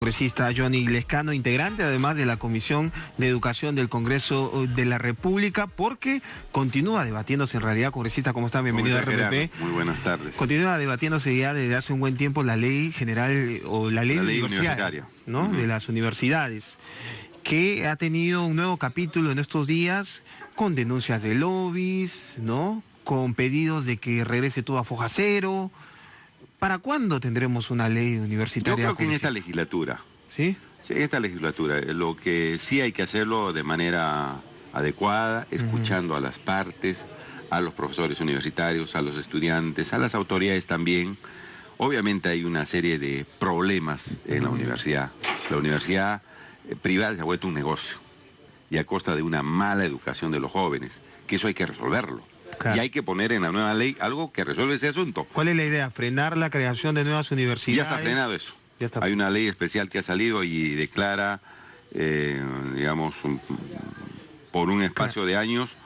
Congresista Johnny Lescano, integrante además de la Comisión de Educación del Congreso de la República, porque continúa debatiéndose en realidad, congresista, ¿cómo está? Bienvenido a RPP. Muy buenas tardes. Continúa debatiéndose ya desde hace un buen tiempo la ley general o la ley universitaria, ¿no? De las universidades, que ha tenido un nuevo capítulo en estos días con denuncias de lobbies, ¿no? Con pedidos de que regrese todo a foja cero. ¿Para cuándo tendremos una ley universitaria? Yo creo que en esta legislatura. ¿Sí? Sí, en esta legislatura. Lo que sí hay que hacerlo de manera adecuada, escuchando a las partes, a los profesores universitarios, a los estudiantes, a las autoridades también. Obviamente hay una serie de problemas en la universidad. La universidad privada se ha vuelto un negocio y a costa de una mala educación de los jóvenes, que eso hay que resolverlo. Claro. Y hay que poner en la nueva ley algo que resuelva ese asunto. ¿Cuál es la idea? ¿Frenar la creación de nuevas universidades? Ya está frenado eso. Hay una ley especial que ha salido y declara, digamos, por un espacio de años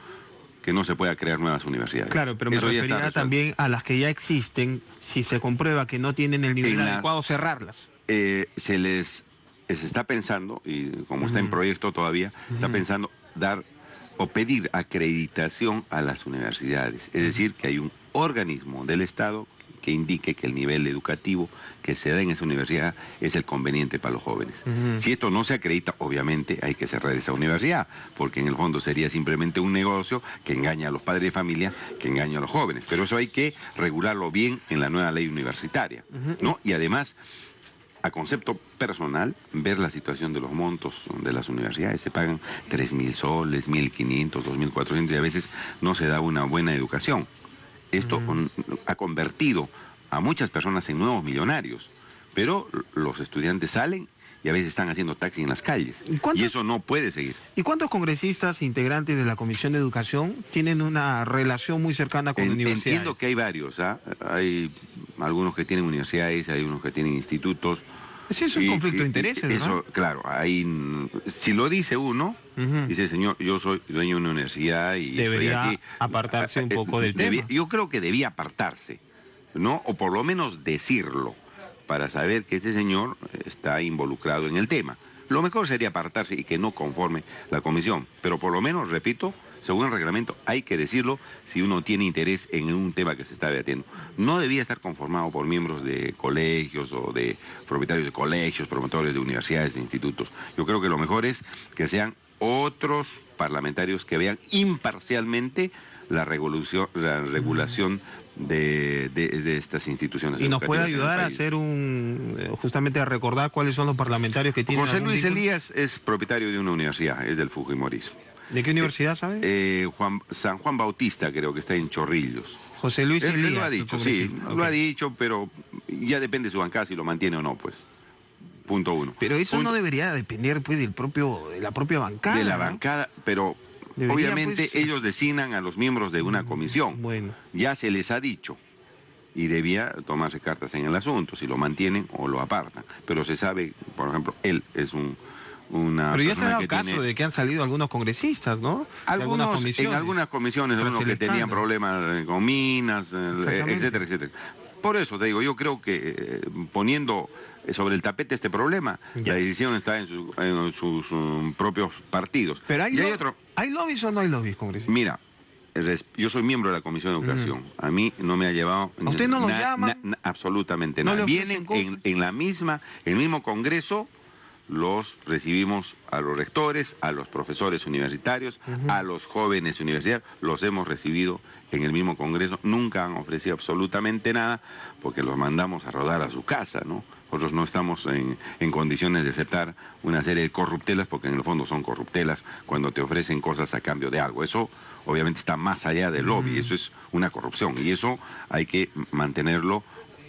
que no se pueda crear nuevas universidades. Claro, pero me refería también a las que ya existen, si se comprueba que no tienen el nivel adecuado, cerrarlas. Se está pensando, y como está en proyecto todavía, está pensando dar o pedir acreditación a las universidades, es decir, que hay un organismo del Estado que indique que el nivel educativo que se da en esa universidad es el conveniente para los jóvenes. Si esto no se acredita, obviamente hay que cerrar esa universidad, porque en el fondo sería simplemente un negocio que engaña a los padres de familia, que engaña a los jóvenes, pero eso hay que regularlo bien en la nueva ley universitaria, ¿no? Y además, a concepto personal, ver la situación de los montos de las universidades. Se pagan 3.000 soles, 1.500, 2.400 y a veces no se da una buena educación. Esto ha convertido a muchas personas en nuevos millonarios, pero los estudiantes salen y a veces están haciendo taxi en las calles. Y eso no puede seguir. ¿Y cuántos congresistas integrantes de la Comisión de Educación tienen una relación muy cercana con universidades? Entiendo que hay varios, ¿ah? Hay algunos que tienen universidades, hay unos que tienen institutos. Sí, es un conflicto de intereses, ¿no? Eso, claro, ahí, si lo dice uno, dice, señor, yo soy dueño de una universidad y debería estoy aquí, apartarse un poco del tema. Yo creo que debía apartarse, ¿no? O por lo menos decirlo, para saber que este señor está involucrado en el tema. Lo mejor sería apartarse y que no conforme la comisión, pero por lo menos, repito, según el reglamento, hay que decirlo si uno tiene interés en un tema que se está debatiendo. No debía estar conformado por miembros de colegios o de propietarios de colegios, promotores de universidades, de institutos. Yo creo que lo mejor es que sean otros parlamentarios que vean imparcialmente la regulación de estas instituciones educativas. ¿Y nos puede ayudar a hacer justamente a recordar cuáles son los parlamentarios que tienen? José Luis Elías es propietario de una universidad, es del Fujimorismo. ¿De qué universidad, sabe? San Juan Bautista, creo que está en Chorrillos. José Luis Elías. Él lo ha dicho, sí, lo ha dicho, pero ya depende de su bancada si lo mantiene o no, pues. Punto uno. Pero eso no debería depender, pues, de la propia bancada. De la bancada, pero obviamente pues, ellos designan a los miembros de una comisión. Bueno. Ya se les ha dicho. Y debía tomarse cartas en el asunto, si lo mantienen o lo apartan. Pero se sabe, por ejemplo, él es una pero ya se ha dado caso de que han salido algunos congresistas, ¿no? En algunas comisiones, unos que tenían problemas con minas, etcétera, etcétera. Por eso te digo, yo creo que poniendo sobre el tapete este problema, la decisión está en sus propios partidos. Pero ¿hay lobbies o no hay lobbies, congresista? Mira, yo soy miembro de la Comisión de Educación. A mí no me ha llevado... ¿A usted no lo llama? Absolutamente nada. Vienen en el mismo Congreso. Los recibimos a los rectores, a los profesores universitarios, a los jóvenes universitarios, los hemos recibido en el mismo Congreso, nunca han ofrecido absolutamente nada porque los mandamos a rodar a su casa, ¿no? Nosotros no estamos en condiciones de aceptar una serie de corruptelas porque en el fondo son corruptelas cuando te ofrecen cosas a cambio de algo. Eso obviamente está más allá del lobby, eso es una corrupción y eso hay que mantenerlo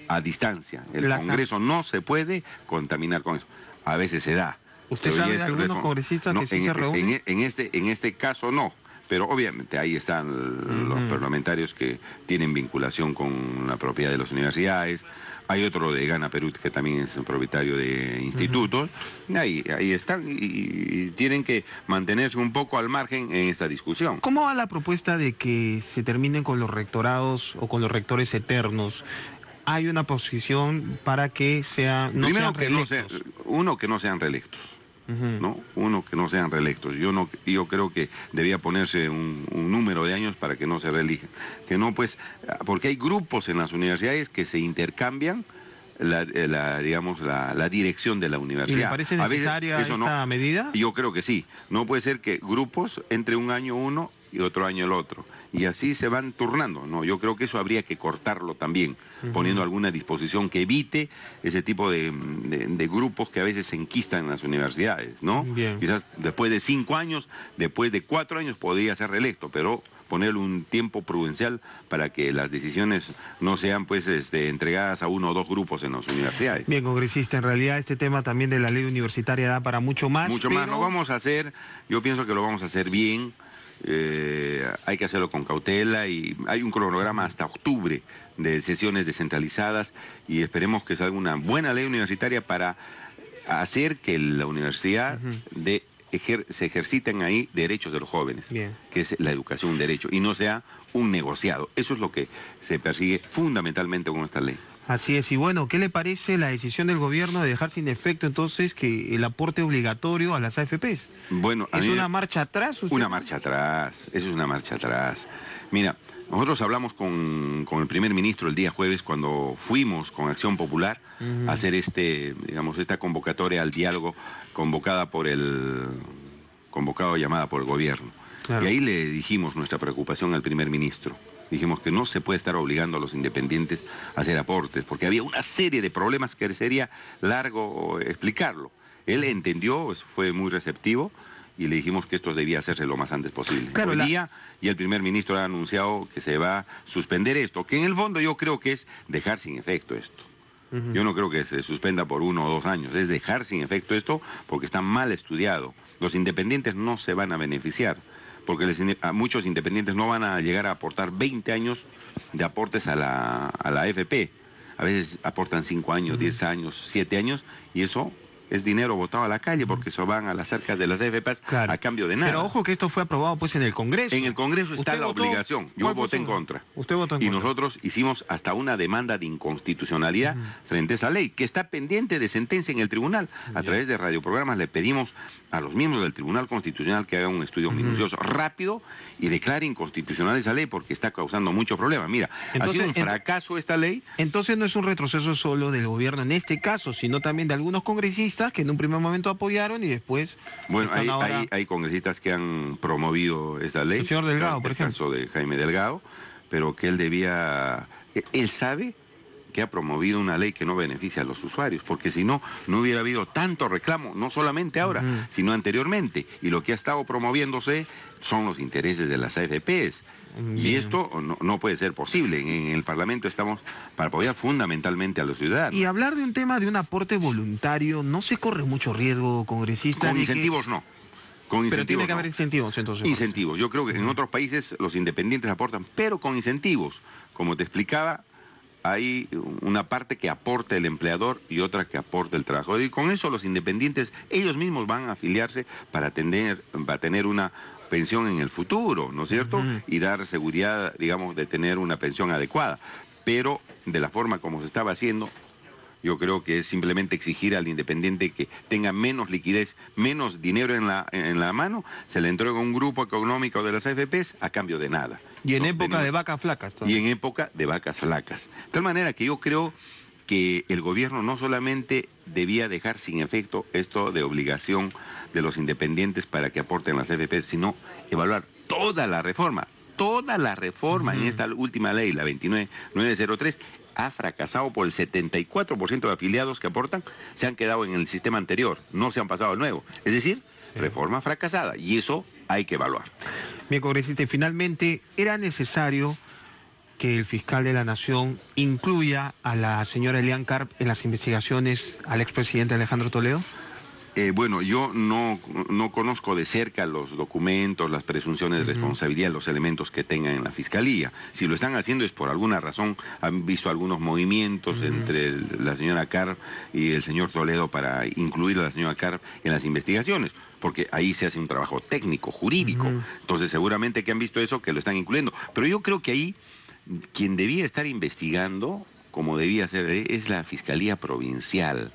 a distancia. El Congreso no se puede contaminar con eso. A veces se da. ¿Usted sabe de algunos congresistas que sí se reúnen? En este caso no, pero obviamente ahí están los parlamentarios que tienen vinculación con la propiedad de las universidades. Hay otro de Gana Perú que también es propietario de institutos. Ahí están y tienen que mantenerse un poco al margen en esta discusión. ¿Cómo va la propuesta de que se terminen con los rectorados o con los rectores eternos? hay una posición para que no Primero sean que no sean, reelectos. que no sean reelectos. Ujú. ¿No? Que no sean reelectos. Yo creo que debía ponerse un número de años para que no se reelijan. Que no, pues, porque hay grupos en las universidades que se intercambian digamos, la dirección de la ¿Y universidad. le parece A veces necesaria eso esta medida? yo creo que sí. No puede ser que grupos entre un año uno y otro año el otro. Y así se van turnando. No, yo creo que eso habría que cortarlo también, poniendo alguna disposición que evite ese tipo de grupos que a veces se enquistan en las universidades, ¿no? Bien. Quizás después de 5 años, después de 4 años podría ser reelecto, pero ponerle un tiempo prudencial para que las decisiones no sean pues entregadas a 1 o 2 grupos en las universidades. Bien, congresista, en realidad este tema también de la ley universitaria da para mucho más. Mucho más, lo vamos a hacer, yo pienso que lo vamos a hacer bien, hay que hacerlo con cautela y hay un cronograma hasta octubre de sesiones descentralizadas y esperemos que salga una buena ley universitaria para hacer que la universidad se ejerciten ahí derechos de los jóvenes, Bien. que es la educación un derecho y no sea un negociado. Eso es lo que se persigue fundamentalmente con esta ley. Así es, y bueno, ¿qué le parece la decisión del gobierno de dejar sin efecto entonces que el aporte obligatorio a las AFPs? Bueno, ¿Es una marcha atrás? Una marcha atrás, eso es una marcha atrás. Mira, nosotros hablamos con el primer ministro el día jueves cuando fuimos con Acción Popular a hacer esta convocatoria al diálogo llamada por el gobierno. Claro. Y ahí le dijimos nuestra preocupación al primer ministro. Dijimos que no se puede estar obligando a los independientes a hacer aportes, porque había una serie de problemas que sería largo explicarlo. Él entendió, fue muy receptivo, y le dijimos que esto debía hacerse lo más antes posible. Claro, Hoy día, y el primer ministro ha anunciado que se va a suspender esto, que en el fondo yo creo que es dejar sin efecto esto. Yo no creo que se suspenda por 1 o 2 años, es dejar sin efecto esto porque está mal estudiado. Los independientes no se van a beneficiar, porque a muchos independientes no van a llegar a aportar 20 años de aportes a la AFP. A veces aportan 5 años, 10 años, 7 años, y eso es dinero botado a la calle porque eso van a las arcas de las AFPs a cambio de nada. Pero ojo que esto fue aprobado pues en el Congreso. En el Congreso está la obligación. Yo voté en contra. Usted votó en contra. Y nosotros hicimos hasta una demanda de inconstitucionalidad frente a esa ley, que está pendiente de sentencia en el tribunal. A través de radioprogramas le pedimos a los miembros del Tribunal Constitucional que hagan un estudio minucioso, rápido, y declaren inconstitucional esa ley porque está causando muchos problemas. Mira, ha sido un fracaso esta ley. Entonces no es un retroceso solo del gobierno en este caso, sino también de algunos congresistas que en un primer momento apoyaron y después... Bueno, hay congresistas que han promovido esta ley. El señor Delgado, por ejemplo. El caso de Jaime Delgado, pero que él sabe que ha promovido una ley que no beneficia a los usuarios, porque si no, no hubiera habido tanto reclamo, no solamente ahora, sino anteriormente. Y lo que ha estado promoviéndose son los intereses de las AFPs. Y esto no puede ser posible. En el Parlamento estamos para apoyar fundamentalmente a los ciudadanos. Y hablar de un tema de un aporte voluntario, ¿no se corre mucho riesgo, congresista? Con incentivos no. Pero tiene que haber incentivos, entonces. Incentivos. Yo creo que en otros países los independientes aportan, pero con incentivos. Como te explicaba, hay una parte que aporta el empleador y otra que aporta el trabajador. Y con eso los independientes, ellos mismos van a afiliarse para tener una pensión en el futuro, ¿no es cierto? Y dar seguridad, digamos, de tener una pensión adecuada. Pero de la forma como se estaba haciendo, yo creo que es simplemente exigir al independiente que tenga menos liquidez, menos dinero en la mano, se le entrega a un grupo económico de las AFPs a cambio de nada. Y en época de vacas flacas. Y en época de vacas flacas. De tal manera que yo creo que el gobierno no solamente debía dejar sin efecto esto de obligación de los independientes para que aporten las AFPs, sino evaluar toda la reforma en esta última ley, la 29903, ha fracasado por el 74% de afiliados que aportan, se han quedado en el sistema anterior, no se han pasado al nuevo. Es decir, reforma fracasada, y eso hay que evaluar. Bien, congresista, y finalmente, ¿era necesario que el fiscal de la Nación incluya a la señora Elian Karp en las investigaciones al expresidente Alejandro Toledo? Bueno, yo no conozco de cerca los documentos, las presunciones de responsabilidad, los elementos que tengan en la Fiscalía. Si lo están haciendo es por alguna razón, han visto algunos movimientos entre la señora Karp y el señor Toledo para incluir a la señora Karp en las investigaciones, porque ahí se hace un trabajo técnico, jurídico. Entonces seguramente que han visto eso, que lo están incluyendo. Pero yo creo que ahí quien debía estar investigando como debía ser, es la Fiscalía Provincial.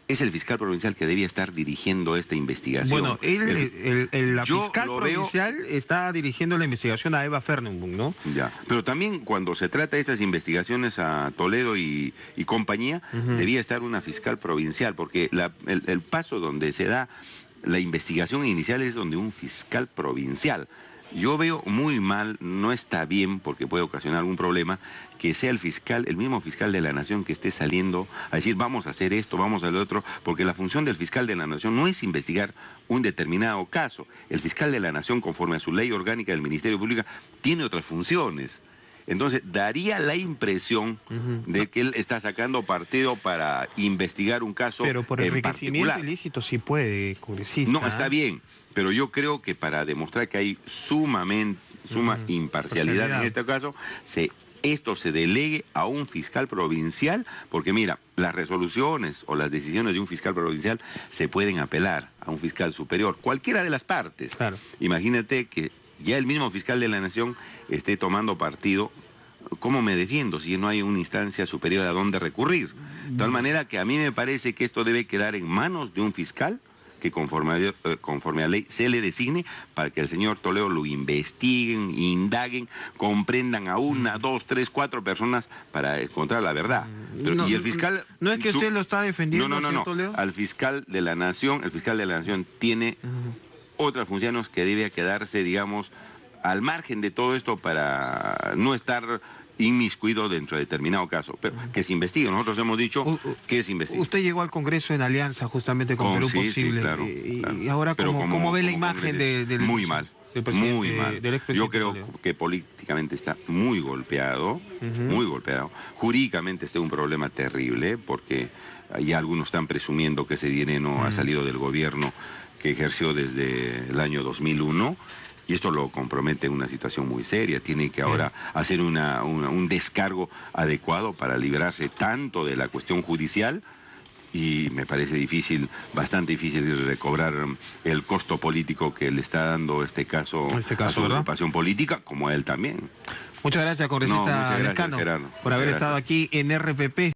Es el fiscal provincial que debía estar dirigiendo esta investigación. Bueno, la fiscal provincial está dirigiendo la investigación a Eva Fernenbum, ¿no? Ya, pero también cuando se trata de estas investigaciones a Toledo y compañía, debía estar una fiscal provincial, porque el paso donde se da la investigación inicial es donde un fiscal provincial. Yo veo muy mal, no está bien, porque puede ocasionar algún problema, que sea el mismo fiscal de la Nación que esté saliendo a decir vamos a hacer esto, vamos a hacer lo otro, porque la función del fiscal de la Nación no es investigar un determinado caso. El fiscal de la Nación, conforme a su ley orgánica del Ministerio Público, tiene otras funciones. Entonces, daría la impresión de que él está sacando partido para investigar un caso en particular. Pero por enriquecimiento ilícito sí puede, congresista. No, está bien, pero yo creo que para demostrar que hay suma imparcialidad en este caso, esto se delegue a un fiscal provincial, porque mira, las resoluciones o las decisiones de un fiscal provincial se pueden apelar a un fiscal superior, cualquiera de las partes. Claro. Imagínate que ya el mismo fiscal de la Nación esté tomando partido. ¿Cómo me defiendo si no hay una instancia superior a donde recurrir? De tal manera que a mí me parece que esto debe quedar en manos de un fiscal que conforme a ley se le designe para que el señor Toledo lo investiguen, indaguen, comprendan a 1, 2, 3, 4 personas para encontrar la verdad. Pero, y el fiscal... No es que usted lo está defendiendo, no. Toledo. Al fiscal de la Nación, el fiscal de la Nación tiene otras funciones que debe quedarse, digamos, al margen de todo esto para no estar inmiscuido dentro de determinado caso, pero que se investigue. Nosotros hemos dicho que se investigue. Usted llegó al Congreso en alianza justamente con Perú Posible. Sí, claro, y ahora, ¿cómo ve la imagen del muy mal, del presidente, muy mal. Del expresidente? Yo creo que políticamente está muy golpeado, muy golpeado. Jurídicamente está un problema terrible, porque ya algunos están presumiendo que ese dinero ha salido del gobierno que ejerció desde el año 2001, y esto lo compromete en una situación muy seria. Tiene que ahora hacer un descargo adecuado para librarse tanto de la cuestión judicial, y me parece difícil, bastante difícil recobrar el costo político que le está dando este caso a su agrupación política, como a él también. Muchas gracias, congresista Lescano, por haber estado aquí en RPP.